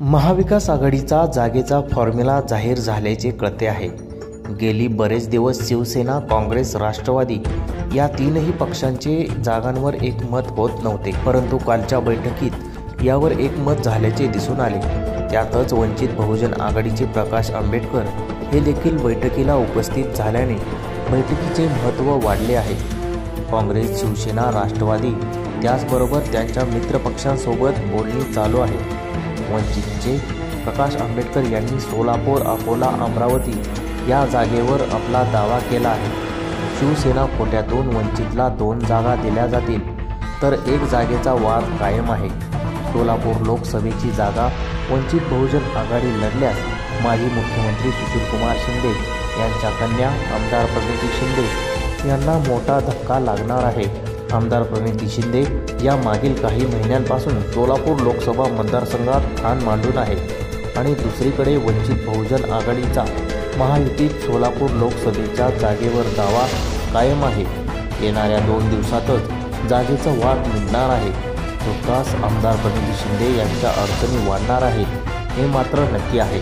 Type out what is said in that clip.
महाविकास आघाडीचा जागेचा फॉर्म्युला जाहीर झाल्याचे कळते आहे। गेली बरेच दिवस शिवसेना, काँग्रेस, राष्ट्रवादी या तीनही पक्षांचे जागांवर एकमत होत नव्हते, परंतु कालच्या बैठकीत यावर एकमत झाल्याचे दिसून आले। त्यातच वंचित बहुजन आघाडीचे प्रकाश आंबेडकर हे देखील बैठकीला उपस्थित झाल्याने बैठकीचे महत्त्व वाढले आहे। काँग्रेस, शिवसेना, राष्ट्रवादी त्याचबरोबर त्यांच्या मित्रपक्षांसोबत बोलणी चालू आहे। वंचितचे प्रकाश आंबेडकर यांनी सोलापूर, अकोला, अमरावती या जागेवर आपला दावा केला आहे। शिवसेना कोट्यातून वंचितला 2 जागा दिल्या जातील, तर 1 जागेचा वाद कायम आहे। सोलापूर लोकसभेची जागा वंचित बहुजन आघाडी लढल्यास माजी मुख्यमंत्री सुशीलकुमार शिंदे यांच्या कन्या आमदार प्रणिती शिंदे यांना मोठा धक्का लागणार आहे। आमदार प्रणिती शिंदे या मागील काही महिन्यांपासून सोलापूर लोकसभा मतदारसंघात ठाण मांडून आहेत आणि दुसरीकडे वंचित बहुजन आघाडीचा महायुतीत सोलापूर लोकसभेच्या जागेवर दावा कायम आहे। येणाऱ्या 2 दिवसातच जागेचा वाद निघणार आहे। तुर्तास आमदार प्रणिती शिंदे यांच्या अडचणी वाढणार आहेत, हे मात्र नक्की आहे।